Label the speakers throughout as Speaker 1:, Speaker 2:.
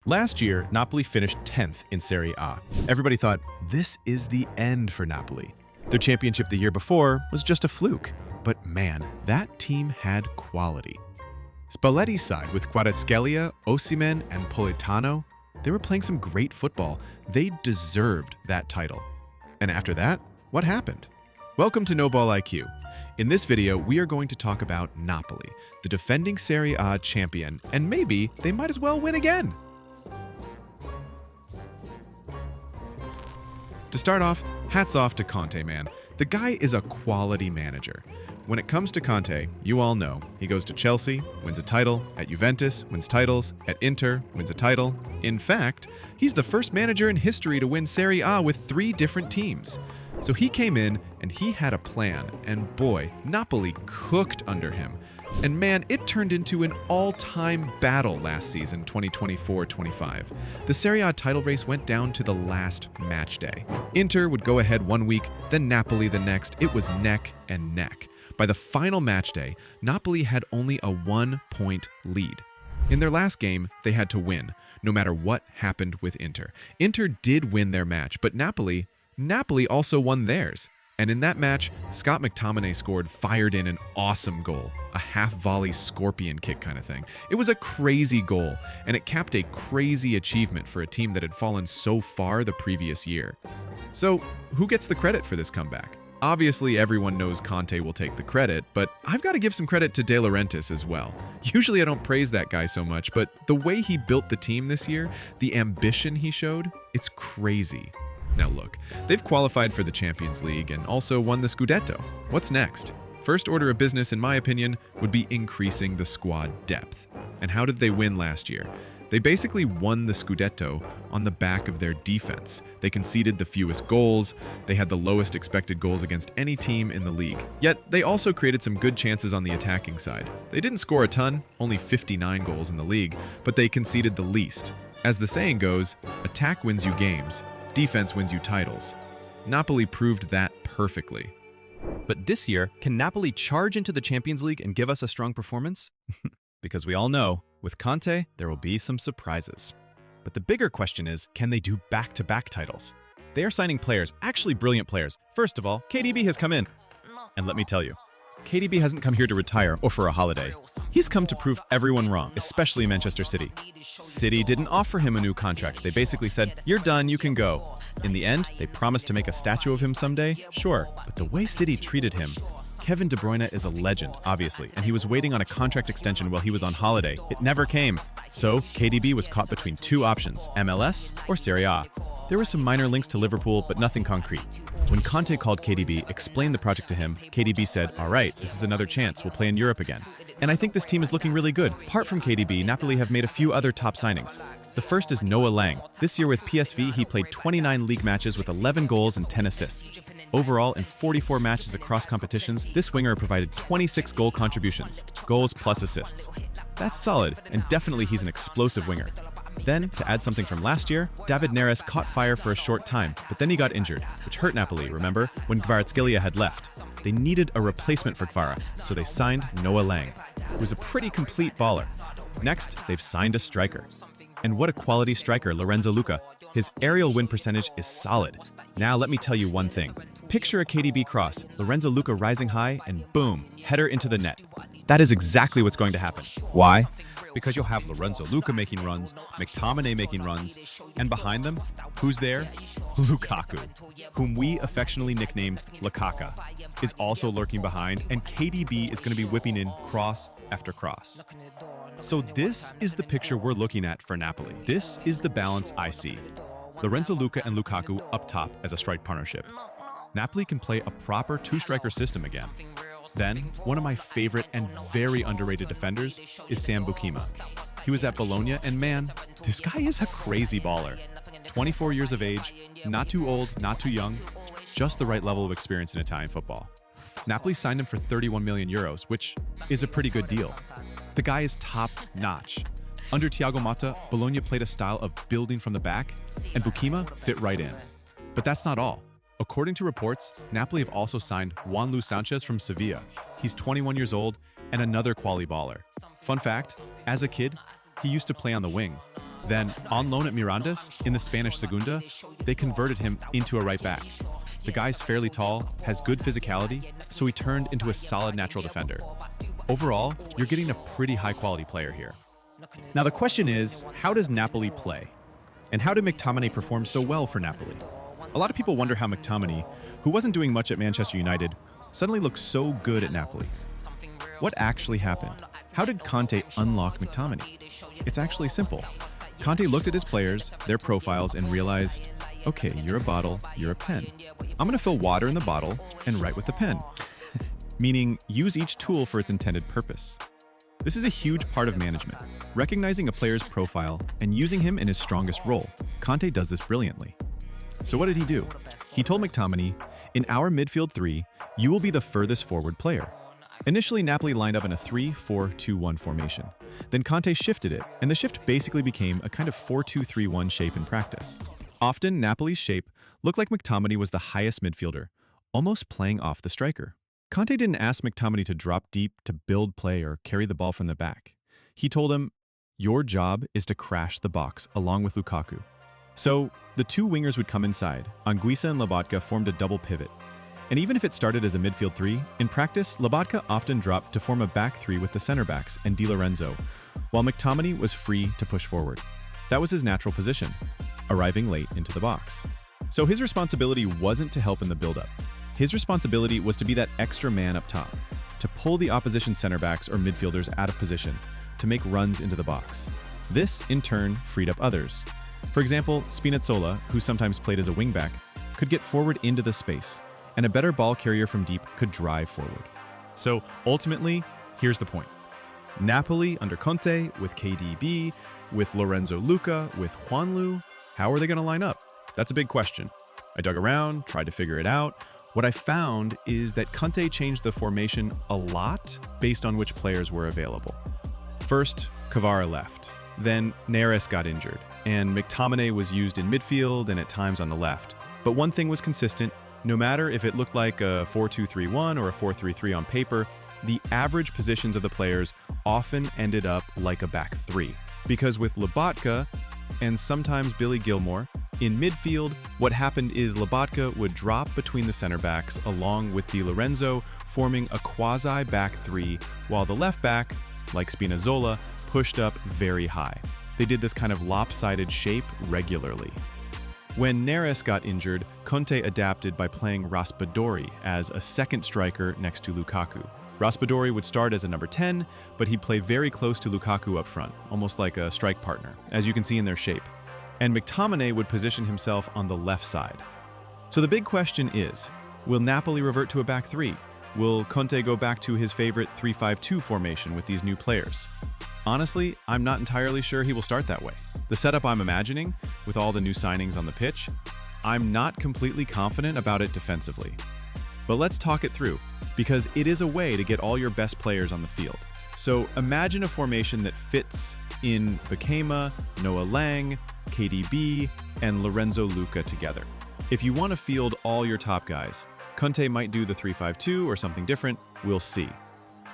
Speaker 1: Last year, Napoli finished 10th in Serie A. Everybody thought, this is the end for Napoli. Their championship the year before was just a fluke. But man, that team had quality. Spalletti's side with Kvaratskhelia, Osimhen, and Politano, they were playing some great football. They deserved that title. And after that, what happened? Welcome to No Ball IQ. In this video, we are going to talk about Napoli, the defending Serie A champion, and maybe they might as well win again. To start off, hats off to Conte, man. The guy is a quality manager. When it comes to Conte, you all know, he goes to Chelsea, wins a title, at Juventus, wins titles, at Inter, wins a title. In fact, he's the first manager in history to win Serie A with 3 different teams. So he came in and he had a plan, and boy, Napoli cooked under him. And man, it turned into an all-time battle last season, 2024-25. The Serie A title race went down to the last match day. Inter would go ahead one week, then Napoli the next. It was neck and neck. By the final match day, Napoli had only a 1-point lead. In their last game, they had to win, no matter what happened with Inter. Inter did win their match, but Napoli also won theirs. And in that match, Scott McTominay fired in an awesome goal, a half-volley scorpion kick kind of thing. It was a crazy goal, and it capped a crazy achievement for a team that had fallen so far the previous year. So, who gets the credit for this comeback? Obviously, everyone knows Conte will take the credit, but I've got to give some credit to De Laurentiis as well. Usually I don't praise that guy so much, but the way he built the team this year, the ambition he showed, it's crazy. Now look, they've qualified for the Champions League and also won the Scudetto. What's next? First order of business, in my opinion, would be increasing the squad depth. And how did they win last year? They basically won the Scudetto on the back of their defense. They conceded the fewest goals, they had the lowest expected goals against any team in the league. Yet, they also created some good chances on the attacking side. They didn't score a ton, only 59 goals in the league, but they conceded the least. As the saying goes, attack wins you games, defense wins you titles. Napoli proved that perfectly.
Speaker 2: But this year, can Napoli charge into the Champions League and give us a strong performance? Because we all know, with Conte, there will be some surprises. But the bigger question is, can they do back-to-back titles? They are signing players, actually brilliant players. First of all, KDB has come in. And let me tell you, KDB hasn't come here to retire or for a holiday. He's come to prove everyone wrong, especially Manchester City. City didn't offer him a new contract. They basically said, you're done, you can go. In the end, they promised to make a statue of him someday, sure. But the way City treated him, Kevin De Bruyne is a legend, obviously, and he was waiting on a contract extension while he was on holiday. It never came. So, KDB was caught between 2 options, MLS or Serie A. There were some minor links to Liverpool, but nothing concrete. When Conte called KDB, explained the project to him, KDB said, all right, this is another chance, we'll play in Europe again. And I think this team is looking really good. Apart from KDB, Napoli have made a few other top signings. The first is Noah Lang. This year with PSV, he played 29 league matches with 11 goals and 10 assists. Overall, in 44 matches across competitions, this winger provided 26 goal contributions, goals plus assists. That's solid, and definitely he's an explosive winger. Then, to add something from last year, David Neres caught fire for a short time, but then he got injured, which hurt Napoli, remember, when Kvaratskhelia had left. They needed a replacement for Kvara, so they signed Noah Lang, who is a pretty complete baller. Next, they've signed a striker. And what a quality striker, Lorenzo Luca. His aerial win percentage is solid. Now let me tell you one thing. Picture a KDB cross, Lorenzo Luca rising high, and boom, header into the net. That is exactly what's going to happen. Why? Because you'll have Lorenzo Luca making runs, McTominay making runs, and behind them, who's there? Lukaku, whom we affectionately nicknamed Lakaka, is also lurking behind, and KDB is going to be whipping in cross after cross. So this is the picture we're looking at for Napoli. This is the balance I see. Lorenzo Luca and Lukaku up top as a strike partnership. Napoli can play a proper 2-striker system again. Then, one of my favorite and very underrated defenders is Sam Bukima. He was at Bologna, and man, this guy is a crazy baller. 24 years of age, not too old, not too young, just the right level of experience in Italian football. Napoli signed him for 31 million euros, which is a pretty good deal. The guy is top-notch. Under Thiago Motta, Bologna played a style of building from the back, and Bukima fit right in. But that's not all. According to reports, Napoli have also signed Juan Luis Sanchez from Sevilla. He's 21 years old and another quality baller. Fun fact, as a kid, he used to play on the wing. Then, on loan at Mirandas, in the Spanish Segunda, they converted him into a right back. The guy's fairly tall, has good physicality, so he turned into a solid natural defender. Overall, you're getting a pretty high-quality player here. Now the question is, how does Napoli play? And how did McTominay perform so well for Napoli? A lot of people wonder how McTominay, who wasn't doing much at Manchester United, suddenly looked so good at Napoli. What actually happened? How did Conte unlock McTominay? It's actually simple. Conte looked at his players, their profiles, and realized, okay, you're a bottle, you're a pen. I'm going to fill water in the bottle and write with the pen. Meaning, use each tool for its intended purpose. This is a huge part of management, recognizing a player's profile and using him in his strongest role. Conte does this brilliantly. So what did he do? He told McTominay, in our midfield three, you will be the furthest forward player. Initially, Napoli lined up in a 3-4-2-1 formation. Then Conte shifted it, and the shift basically became a kind of 4-2-3-1 shape in practice. Often, Napoli's shape looked like McTominay was the highest midfielder, almost playing off the striker. Conte didn't ask McTominay to drop deep to build play or carry the ball from the back. He told him, your job is to crash the box along with Lukaku. So, the two wingers would come inside. Anguissa and Lobotka formed a double pivot. And even if it started as a midfield three, in practice, Lobotka often dropped to form a back three with the center backs and Di Lorenzo, while McTominay was free to push forward. That was his natural position, arriving late into the box. So his responsibility wasn't to help in the build-up. His responsibility was to be that extra man up top, to pull the opposition center backs or midfielders out of position, to make runs into the box. This, in turn, freed up others. For example, Spinazzola, who sometimes played as a wingback, could get forward into the space, and a better ball carrier from deep could drive forward. So ultimately, here's the point. Napoli under Conte, with KDB, with Lorenzo Luca, with Juanlu, how are they going to line up? That's a big question. I dug around, tried to figure it out. What I found is that Conte changed the formation a lot based on which players were available. First, Kvara left. Then Neres got injured, and McTominay was used in midfield and at times on the left. But one thing was consistent. No matter if it looked like a 4-2-3-1 or a 4-3-3 on paper, the average positions of the players often ended up like a back three. Because with Lobotka, and sometimes Billy Gilmore, in midfield, what happened is Lobotka would drop between the center backs along with Di Lorenzo, forming a quasi-back three, while the left back, like Spinazzola, pushed up very high. They did this kind of lopsided shape regularly. When Neres got injured, Conte adapted by playing Raspadori as a second striker next to Lukaku. Raspadori would start as a number 10, but he'd play very close to Lukaku up front, almost like a strike partner, as you can see in their shape. And McTominay would position himself on the left side. So the big question is, will Napoli revert to a back three? Will Conte go back to his favorite 3-5-2 formation with these new players? Honestly, I'm not entirely sure he will start that way. The setup I'm imagining, with all the new signings on the pitch, I'm not completely confident about it defensively. But let's talk it through, because it is a way to get all your best players on the field. So imagine a formation that fits in Bakema, Noah Lang, KDB, and Lorenzo Luca together. If you want to field all your top guys, Conte might do the 3-5-2 or something different, we'll see.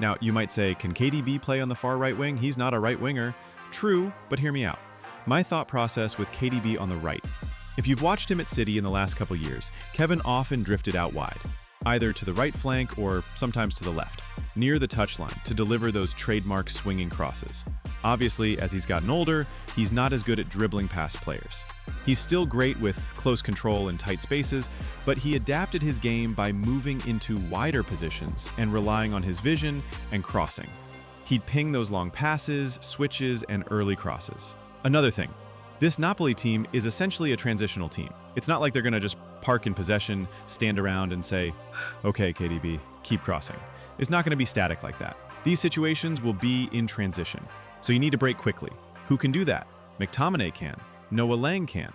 Speaker 2: Now, you might say, can KDB play on the far right wing? He's not a right winger. True, but hear me out. My thought process with KDB on the right. If you've watched him at City in the last couple years, Kevin often drifted out wide, either to the right flank or sometimes to the left, near the touchline to deliver those trademark swinging crosses. Obviously, as he's gotten older, he's not as good at dribbling past players. He's still great with close control and tight spaces, but he adapted his game by moving into wider positions and relying on his vision and crossing. He'd ping those long passes, switches, and early crosses. Another thing, this Napoli team is essentially a transitional team. It's not like they're going to just park in possession, stand around, and say, okay, KDB, keep crossing. It's not going to be static like that. These situations will be in transition, so you need to break quickly. Who can do that? McTominay can. Noah Lang can.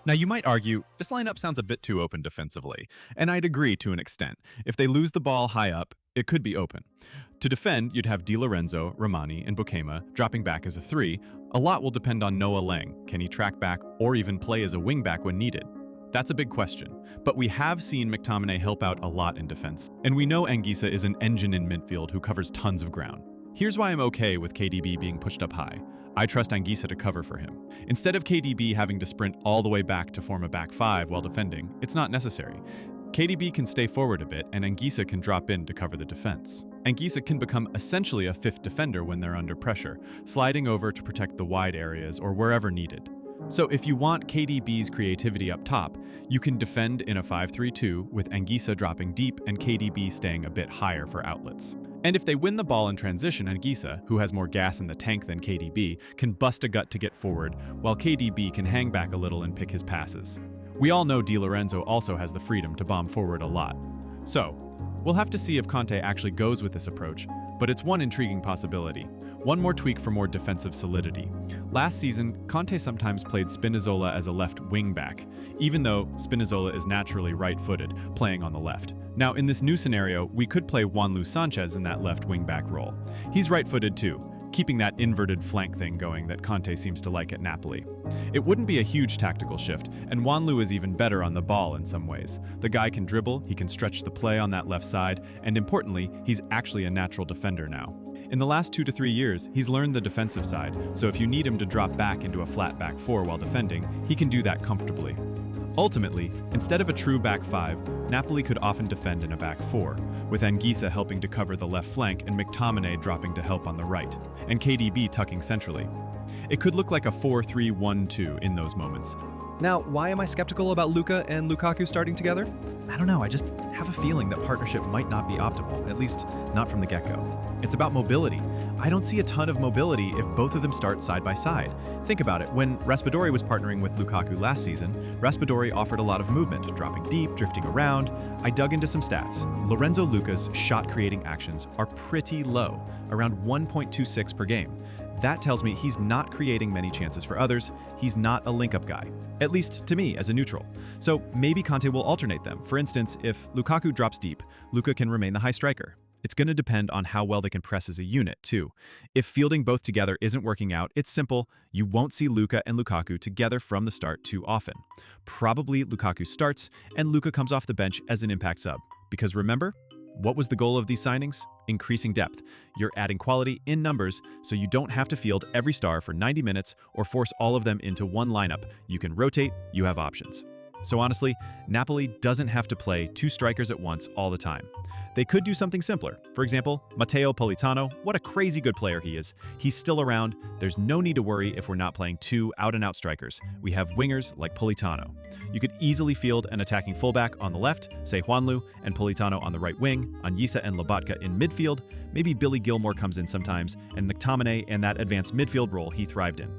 Speaker 2: Now you might argue, this lineup sounds a bit too open defensively, and I'd agree to an extent. If they lose the ball high up, it could be open. To defend, you'd have Di Lorenzo, Romani, and Bakema dropping back as a 3. A lot will depend on Noah Lang. Can he track back or even play as a wingback when needed? That's a big question, but we have seen McTominay help out a lot in defense, and we know Anguissa is an engine in midfield who covers tons of ground. Here's why I'm okay with KDB being pushed up high. I trust Anguissa to cover for him. Instead of KDB having to sprint all the way back to form a back five while defending, it's not necessary. KDB can stay forward a bit, and Anguissa can drop in to cover the defense. Anguissa can become essentially a fifth defender when they're under pressure, sliding over to protect the wide areas or wherever needed. So if you want KDB's creativity up top, you can defend in a 5-3-2 with Anguissa dropping deep and KDB staying a bit higher for outlets. And if they win the ball in transition, Anguissa, who has more gas in the tank than KDB, can bust a gut to get forward, while KDB can hang back a little and pick his passes. We all know Di Lorenzo also has the freedom to bomb forward a lot. So, we'll have to see if Conte actually goes with this approach, but it's one intriguing possibility. One more tweak for more defensive solidity. Last season, Conte sometimes played Spinazzola as a left wing-back, even though Spinazzola is naturally right-footed, playing on the left. Now, in this new scenario, we could play Juanlu Sanchez in that left wing-back role. He's right-footed too, keeping that inverted flank thing going that Conte seems to like at Napoli. It wouldn't be a huge tactical shift, and Juanlu is even better on the ball in some ways. The guy can dribble, he can stretch the play on that left side, and importantly, he's actually a natural defender now. In the last 2 to 3 years, he's learned the defensive side, so if you need him to drop back into a flat back four while defending, he can do that comfortably. Ultimately, instead of a true back five, Napoli could often defend in a back four, with Anguissa helping to cover the left flank and McTominay dropping to help on the right, and KDB tucking centrally. It could look like a 4-3-1-2 in those moments.
Speaker 3: Now, why am I skeptical about Luka and Lukaku starting together? I don't know, I just have a feeling that partnership might not be optimal, at least not from the get-go. It's about mobility. I don't see a ton of mobility if both of them start side by side. Think about it, when Raspadori was partnering with Lukaku last season, Raspadori offered a lot of movement, dropping deep, drifting around. I dug into some stats. Lorenzo Luca's shot-creating actions are pretty low, around 1.26 per game. That tells me he's not creating many chances for others. He's not a link-up guy, at least to me as a neutral. So maybe Conte will alternate them. For instance, if Lukaku drops deep, Luka can remain the high striker. It's going to depend on how well they can press as a unit, too. If fielding both together isn't working out, it's simple. You won't see Luka and Lukaku together from the start too often. Probably Lukaku starts, and Luka comes off the bench as an impact sub. Because remember, what was the goal of these signings? Increasing depth. You're adding quality in numbers, so you don't have to field every star for 90 minutes or force all of them into one lineup. You can rotate, you have options. So honestly, Napoli doesn't have to play two strikers at once all the time. They could do something simpler. For example, Matteo Politano, what a crazy good player he is. He's still around. There's no need to worry if we're not playing two out-and-out strikers. We have wingers like Politano. You could easily field an attacking fullback on the left, say Juanlu, and Politano on the right wing, Anguissa and Lobotka in midfield. Maybe Billy Gilmore comes in sometimes, and McTominay in that advanced midfield role he thrived in.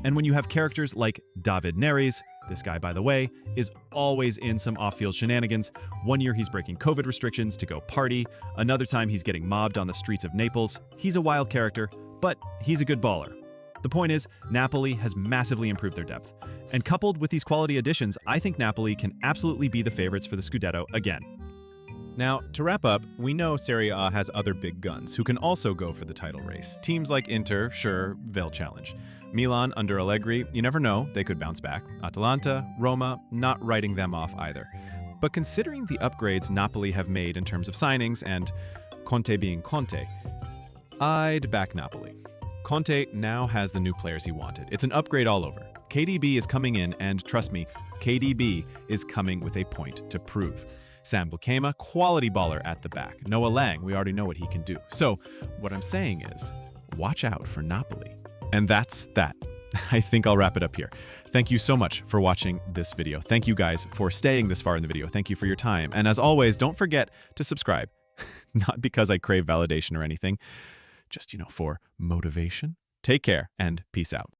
Speaker 3: And when you have characters like David Neres, this guy, by the way, is always in some off-field shenanigans. One year he's breaking COVID restrictions to go party. Another time he's getting mobbed on the streets of Naples. He's a wild character, but he's a good baller. The point is, Napoli has massively improved their depth. And coupled with these quality additions, I think Napoli can absolutely be the favorites for the Scudetto again.
Speaker 1: Now, to wrap up, we know Serie A has other big guns who can also go for the title race. Teams like Inter, sure, they'll challenge. Milan under Allegri, you never know, they could bounce back. Atalanta, Roma, not writing them off either. But considering the upgrades Napoli have made in terms of signings and Conte being Conte, I'd back Napoli. Conte now has the new players he wanted. It's an upgrade all over. KDB is coming in, and trust me, KDB is coming with a point to prove. Sam Bukema, quality baller at the back. Noah Lang, we already know what he can do. So, what I'm saying is, watch out for Napoli. And that's that. I think I'll wrap it up here. Thank you so much for watching this video. Thank you guys for staying this far in the video. Thank you for your time. And as always, don't forget to subscribe. Not because I crave validation or anything, just, for motivation. Take care and peace out.